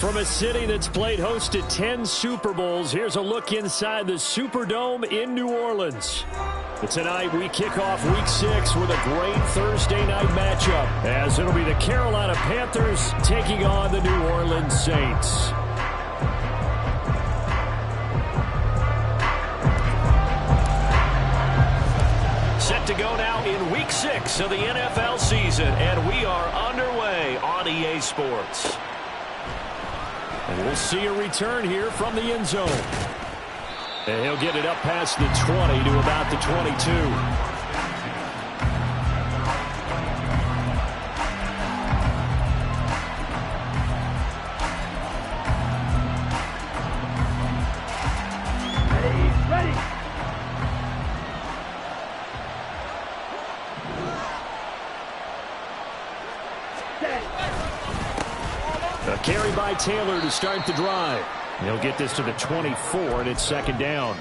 From a city that's played host to 10 Super Bowls, here's a look inside the Superdome in New Orleans. Tonight, we kick off Week 6 with a great Thursday night matchup, as it'll be the Carolina Panthers taking on the New Orleans Saints. Set to go now in Week 6 of the NFL season, and we are underway on EA Sports. And we'll see a return here from the end zone. And he'll get it up past the 20 to about the 22. A carry by Taylor to start the drive. He'll get this to the 24, and it's second down.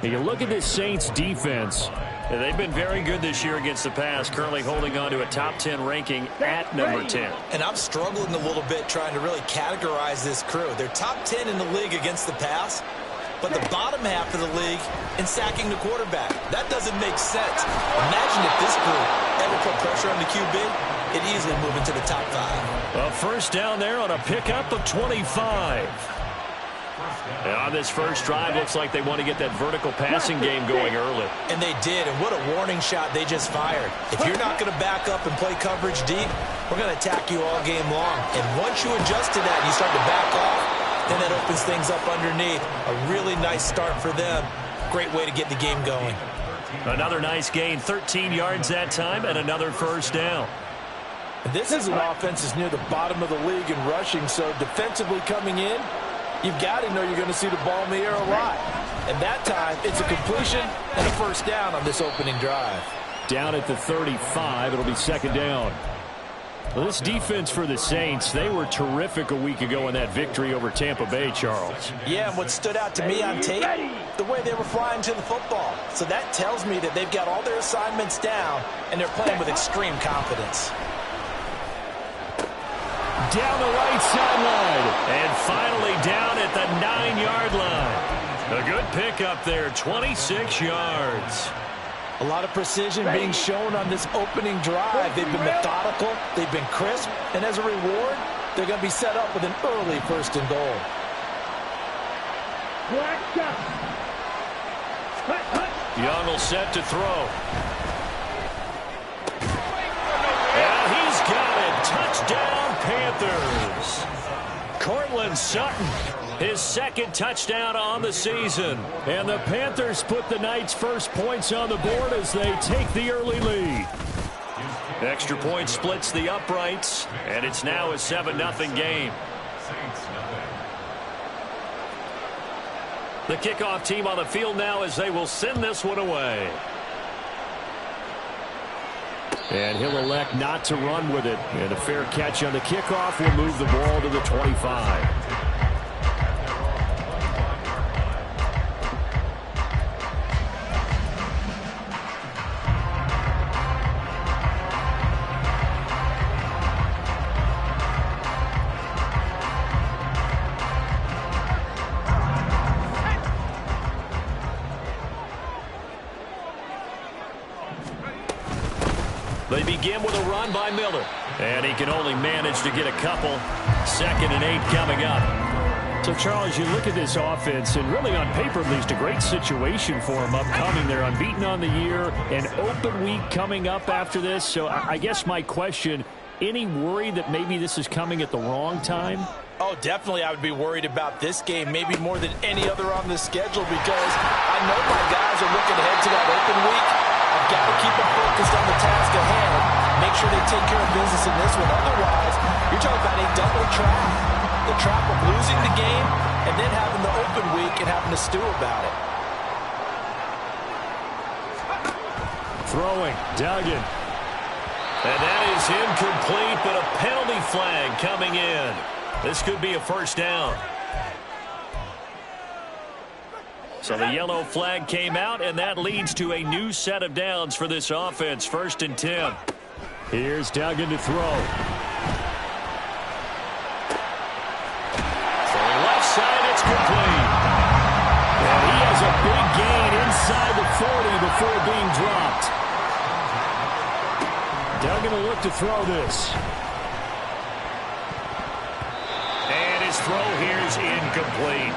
And you look at this Saints defense. They've been very good this year against the pass, currently holding on to a top 10 ranking at number 10. And I'm struggling a little bit trying to really categorize this crew. They're top 10 in the league against the pass, but the bottom half of the league in sacking the quarterback. That doesn't make sense. Imagine if this group ever put pressure on the QB. It easily move into the top 5. A first down there on a pickup of 25. And on this first drive, looks like they want to get that vertical passing game going early. And they did, and what a warning shot they just fired. If you're not going to back up and play coverage deep, we're going to attack you all game long. And once you adjust to that and you start to back off, then that opens things up underneath. A really nice start for them. Great way to get the game going. Another nice gain, 13 yards that time, and another first down. This is an offense that's near the bottom of the league in rushing, so defensively coming in, you've got to know you're going to see the ball in the air a lot. And that time, it's a completion and a first down on this opening drive. Down at the 35, it'll be second down. Well, this defense for the Saints, they were terrific a week ago in that victory over Tampa Bay, Charles. Yeah, and what stood out to me on tape, the way they were flying to the football. So that tells me that they've got all their assignments down, and they're playing with extreme confidence. Down the right sideline, and finally down at the 9-yard line. A good pickup there, 26 yards. A lot of precision being shown on this opening drive. They've been methodical, they've been crisp, and as a reward, they're going to be set up with an early first and goal. Young will set to throw. And he's got it. Touchdown, Panthers. Cortland Sutton, his second touchdown on the season. And the Panthers put the Knights' first points on the board as they take the early lead. Extra point splits the uprights, and it's now a 7-0 game. The kickoff team on the field now as they will send this one away. And he'll elect not to run with it. And a fair catch on the kickoff will move the ball to the 25. They begin with a run by Miller. And he can only manage to get a couple. 2nd and 8 coming up. So, Charles, you look at this offense, and really on paper, at least, a great situation for them upcoming. They're unbeaten on the year, an open week coming up after this. So I guess my question, any worry that maybe this is coming at the wrong time? Oh, definitely I would be worried about this game, maybe more than any other on the schedule, because I know my guys are looking ahead to that open week. I've got to keep them focused on the task ahead. Make sure they take care of business in this one. Otherwise, you're talking about a double trap. The trap of losing the game and then having the open week and having to stew about it. Throwing, Duggan. And that is incomplete, but a penalty flag coming in. This could be a first down. So the yellow flag came out, and that leads to a new set of downs for this offense. 1st and 10. Here's Duggan to throw. Big gain inside the 40 before being dropped. Now going to look to throw this. And his throw here is incomplete.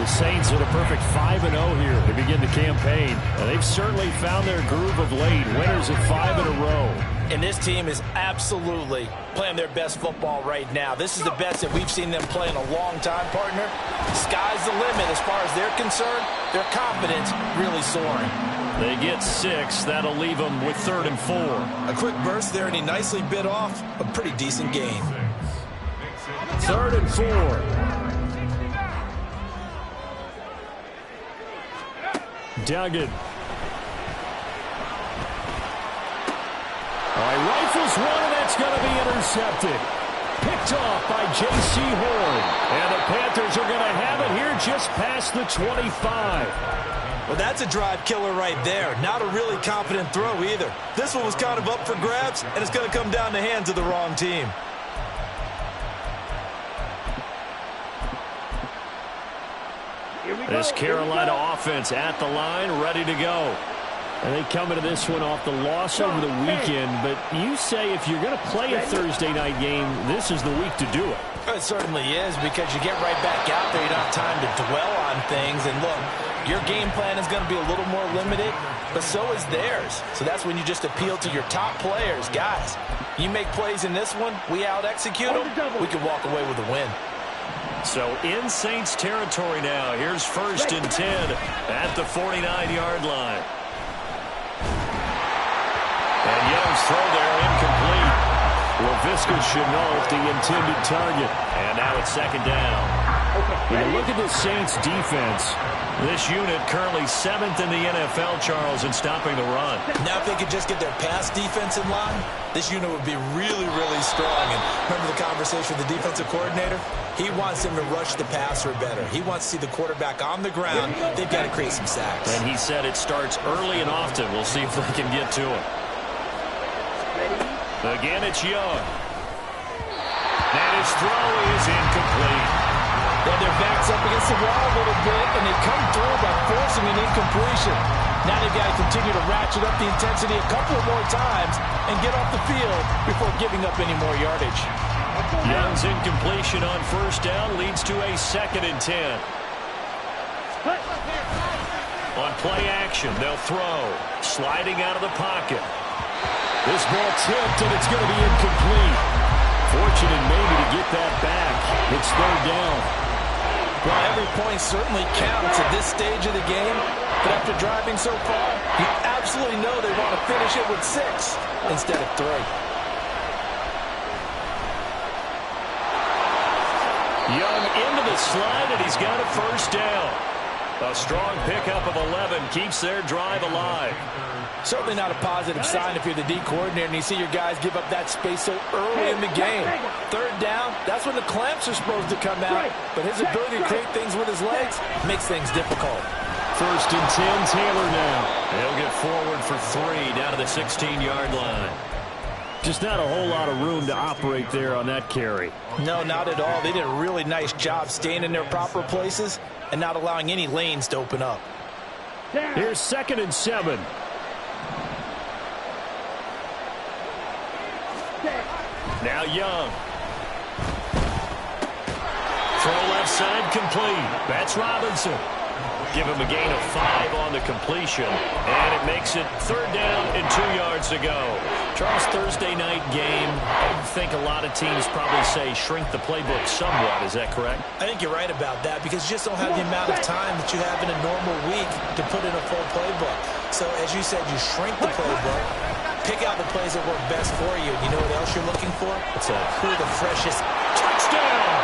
The Saints at a perfect 5-0 here to begin the campaign. And they've certainly found their groove of late. Winners of 5 in a row. And this team is absolutely playing their best football right now. This is the best that we've seen them play in a long time, partner. Sky's the limit as far as they're concerned. Their confidence really soaring. They get 6. That'll leave them with 3rd and 4. A quick burst there, and he nicely bit off a pretty decent gain. 3rd and 4. Duggan. All right, rifles one, and that's going to be intercepted. Picked off by J.C. Horn. And the Panthers are going to have it here just past the 25. Well, that's a drive killer right there. Not a really confident throw either. This one was kind of up for grabs, and it's going to come down the hands of the wrong team. This Carolina offense at the line, ready to go. And they come into this one off the loss over the weekend. But you say if you're going to play a Thursday night game, this is the week to do it. It certainly is, because you get right back out there. You don't have time to dwell on things. And look, your game plan is going to be a little more limited, but so is theirs. So that's when you just appeal to your top players. Guys, you make plays in this one, we out-execute them, we can walk away with a win. So in Saints territory now. Here's 1st and 10 at the 49-yard line. And Young's throw there incomplete. Laviska Shenault, the intended target. And now it's 2nd down. When you look at the Saints defense, this unit currently 7th in the NFL, Charles, in stopping the run. Now if they could just get their pass defense in line, this unit would be really, really strong. And remember the conversation with the defensive coordinator? He wants them to rush the passer better. He wants to see the quarterback on the ground. They've got to create some sacks. And he said it starts early and often. We'll see if they can get to it. Again, it's Young. And his throw is incomplete. Well, their back's up against the wall a little bit, and they come through by forcing an incompletion. Now they've got to continue to ratchet up the intensity a couple of more times and get off the field before giving up any more yardage. Young's incompletion on 1st down leads to a 2nd and 10. On play action, they'll throw. Sliding out of the pocket. This ball tipped, and it's going to be incomplete. Fortunate maybe to get that back. It's 3rd down. Well, every point certainly counts at this stage of the game, but after driving so far, you absolutely know they want to finish it with 6 instead of 3. Young into the slide, and he's got a 1st down. A strong pickup of 11 keeps their drive alive. Certainly not a positive sign if you're the D coordinator and you see your guys give up that space so early in the game. 3rd down, that's when the clamps are supposed to come out, but his ability to create things with his legs makes things difficult. 1st and 10, Taylor now. They'll get forward for 3 down to the 16-yard line. Just not a whole lot of room to operate there on that carry. No, not at all. They did a really nice job staying in their proper places and not allowing any lanes to open up. Here's 2nd and 7. Now Young. Throw left side complete. That's Robinson. Give him a gain of 5 on the completion. And it makes it 3rd down and 2 yards to go. Charles, Thursday night game, I think a lot of teams probably say shrink the playbook somewhat. Is that correct? I think you're right about that because you just don't have the amount of time that you have in a normal week to put in a full playbook. So as you said, you shrink the playbook, pick out the plays that work best for you. You know what else you're looking for? What's that? Who are the freshest? Touchdown!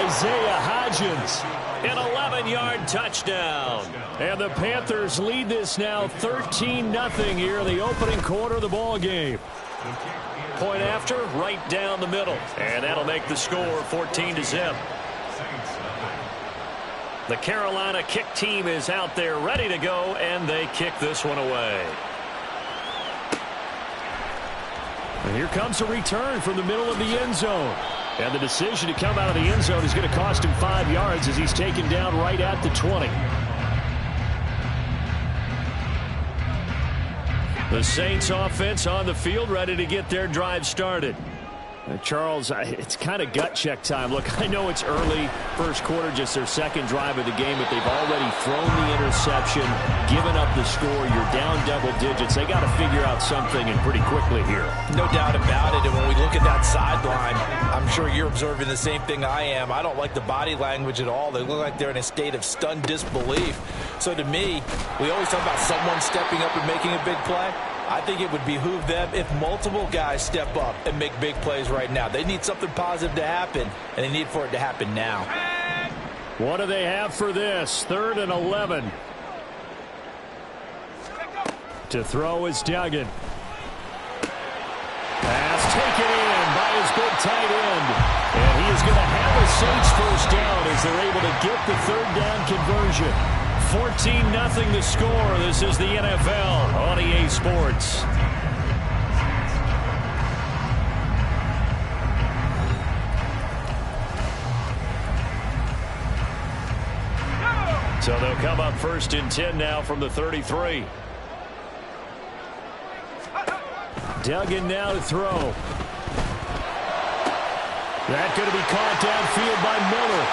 Isaiah Hodgins. An 11-yard touchdown. And the Panthers lead this now 13-0 here in the opening quarter of the ball game. Point after, right down the middle. And that'll make the score 14-0. The Carolina kick team is out there ready to go, and they kick this one away. And here comes a return from the middle of the end zone. And the decision to come out of the end zone is going to cost him 5 yards as he's taken down right at the 20. The Saints offense on the field, ready to get their drive started. Charles, it's kind of gut check time. Look, I know it's early, first quarter, just their second drive of the game, but they've already thrown the interception, given up the score. You're down double digits. They got to figure out something, and pretty quickly here. No doubt about it. And when we look at that sideline, I'm sure you're observing the same thing I am. I don't like the body language at all. They look like they're in a state of stunned disbelief. So to me, we always talk about someone stepping up and making a big play. I think it would behoove them if multiple guys step up and make big plays right now. They need something positive to happen, and they need for it to happen now. What do they have for this? 3rd and 11. To throw is Duggan. Pass taken in by his big tight end. And he is going to have a Saints first down as they're able to get the 3rd down conversion. 14-0 the score. This is the NFL on EA Sports. So they'll come up 1st and 10 now from the 33. Duggan now to throw. That's going to be caught downfield by Miller.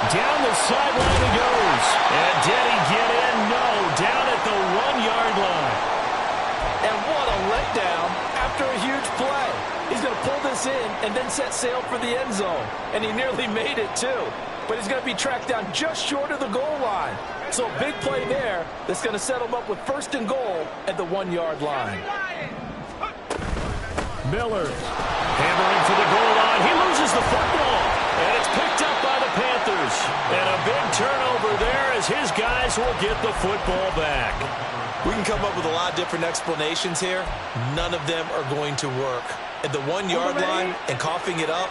Down the sideline he goes. And did he get in? No. Down at the 1-yard line. And what a letdown after a huge play. He's going to pull this in and then set sail for the end zone. And he nearly made it, too. But he's going to be tracked down just short of the goal line. So a big play there that's going to set him up with 1st and goal at the 1-yard line. Miller hammering for the goal line. He loses the football. And it's picked up by the Panthers. And a big turnover there as his guys will get the football back. We can come up with a lot of different explanations here. None of them are going to work. At the 1-yard line and coughing it up,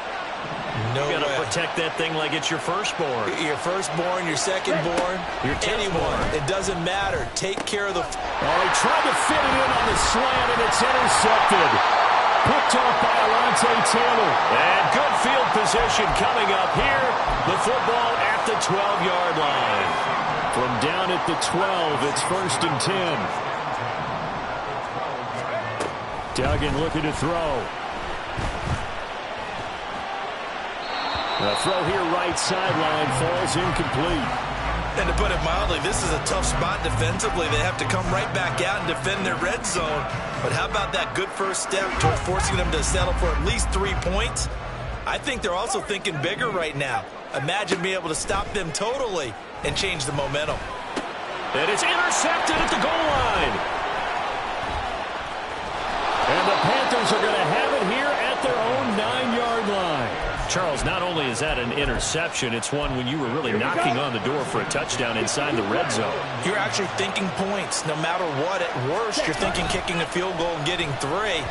no way. You got to protect that thing like it's your firstborn. Your firstborn, your secondborn, anyone. It doesn't matter. Take care of the... Oh, he tried to fit it in on the slant, and it's intercepted. Picked off by Alontae Taylor. And good field position coming up here. The football at the 12-yard line. From down at the 12, it's 1st and 10. Duggan looking to throw. The throw here right sideline falls incomplete. And to put it mildly, this is a tough spot defensively. They have to come right back out and defend their red zone. But how about that good first step toward forcing them to settle for at least 3 points? I think they're also thinking bigger right now. Imagine being able to stop them totally and change the momentum. And it's intercepted at the goal line. And the Panthers are going to have it here at their own 9-yard line. Charles, not only is that an interception, it's one when you were really knocking on the door for a touchdown inside the red zone. You're actually thinking points. No matter what, at worst, you're thinking kicking a field goal and getting 3.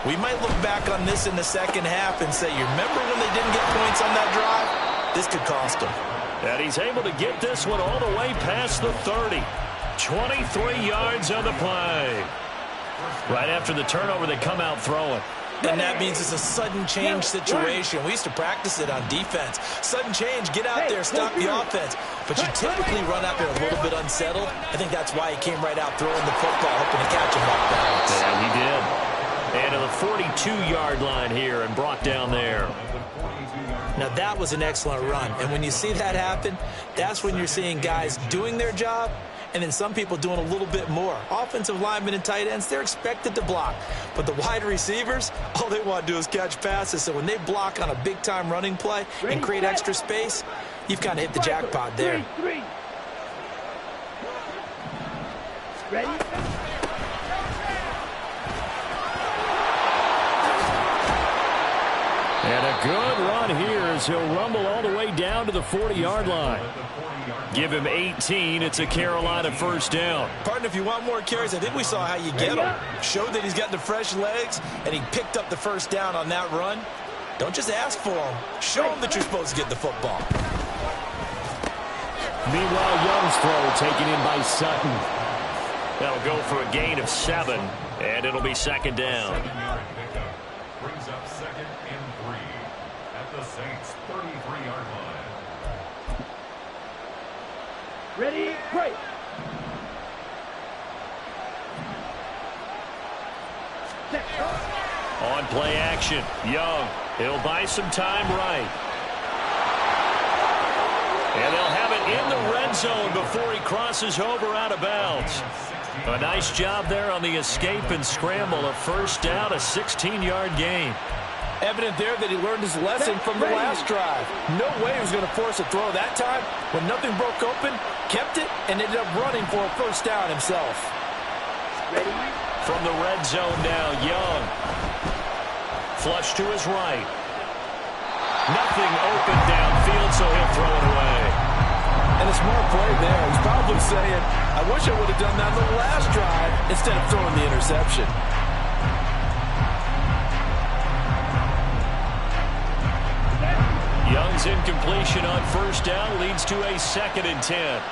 We might look back on this in the second half and say, you remember when they didn't get points on that drive? This could cost them. And he's able to get this one all the way past the 30. 23 yards on the play. Right after the turnover, they come out throwing. And that means it's a sudden change situation. We used to practice it on defense. Sudden change, get out there, stop the offense. But you typically run out there a little bit unsettled. I think that's why he came right out throwing the football, hoping to catch him off balance. Yeah, he did. And to the 42-yard line here and brought down there. Now, that was an excellent run. And when you see that happen, that's when you're seeing guys doing their job and then some people doing a little bit more. Offensive linemen and tight ends, they're expected to block. But the wide receivers, all they want to do is catch passes. So when they block on a big-time running play and create extra space, you've kind of hit the jackpot there. Ready? And a good run here as he'll rumble all the way down to the 40-yard line. Give him 18. It's a Carolina first down. Partner, if you want more carries, I think we saw how you get him. Showed that he's got the fresh legs, and he picked up the first down on that run. Don't just ask for him. Show him that you're supposed to get the football. Meanwhile, Young's throw taken in by Sutton. That'll go for a gain of 7, and it'll be second down. Brings up 2nd and 3 at the Saints' 33-yard line. Ready, break. On play action, Young. He'll buy some time right. And they'll have it in the red zone before he crosses over out of bounds. A nice job there on the escape and scramble. A first down, a 16-yard gain. Evident there that he learned his lesson from the last drive. No way he was going to force a throw that time. When nothing broke open, kept it, and ended up running for a first down himself. From the red zone now, Young. Flush to his right. Nothing open downfield, so he'll throw it away. And a smart play there. He's probably saying, I wish I would have done that on the last drive instead of throwing the interception. Young's incompletion on first down leads to a 2nd and 10.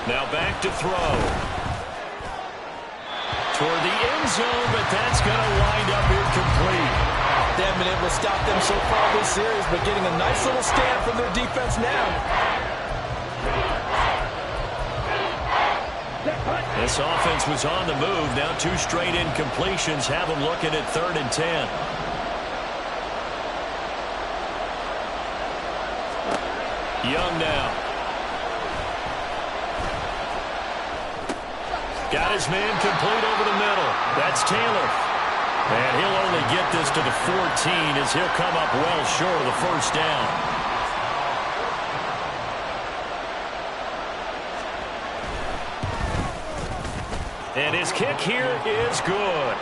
Now back to throw. Toward the end zone, but that's going to wind up incomplete. They haven't been able to stop them so far this series, but getting a nice little stand from their defense now. This offense was on the move. Now 2 straight incompletions have them looking at 3rd and 10. Young now. Got his man complete over the middle. That's Taylor. And he'll only get this to the 14 as he'll come up well short of the first down. And his kick here is good.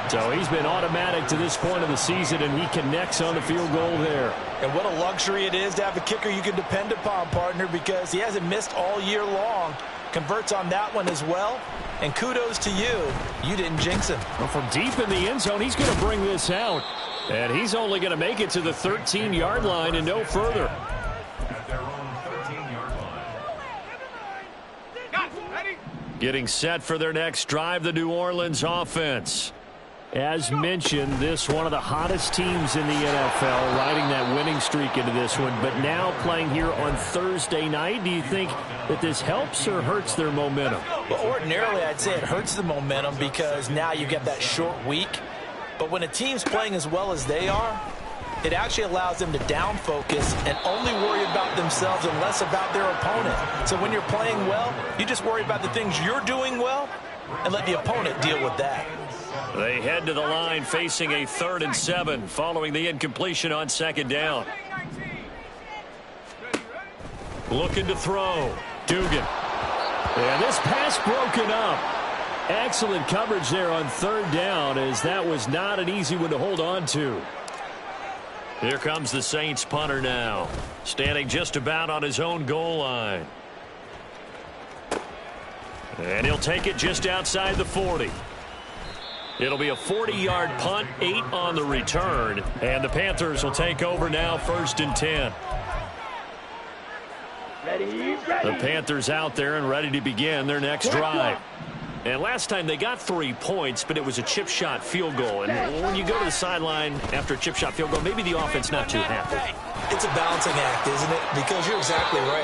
So he's been automatic to this point of the season, and he connects on the field goal there. And what a luxury it is to have a kicker you can depend upon, partner, because he hasn't missed all year long. Converts on that one as well. And kudos to you. You didn't jinx him. Well, from deep in the end zone, he's going to bring this out. And he's only going to make it to the 13-yard line and no further. At their own 13-yard line. Getting set for their next drive, the New Orleans offense. As mentioned, this one of the hottest teams in the NFL, riding that winning streak into this one, but now playing here on Thursday night. Do you think that this helps or hurts their momentum? Well, ordinarily, I'd say it hurts the momentum because now you get that short week. But when a team's playing as well as they are, it actually allows them to down focus and only worry about themselves and less about their opponent. So when you're playing well, you just worry about the things you're doing well and let the opponent deal with that. They head to the line facing a 3rd and 7 following the incompletion on 2nd down. Looking to throw. Dugan. And this pass broken up. Excellent coverage there on 3rd down, as that was not an easy one to hold on to. Here comes the Saints punter now, standing just about on his own goal line. And he'll take it just outside the 40. It'll be a 40-yard punt, 8 on the return. And the Panthers will take over now, 1st and 10. The Panthers out there and ready to begin their next drive. And last time they got 3 points, but it was a chip shot field goal. And when you go to the sideline after a chip shot field goal, maybe the offense not too happy. It's a balancing act, isn't it? Because you're exactly right.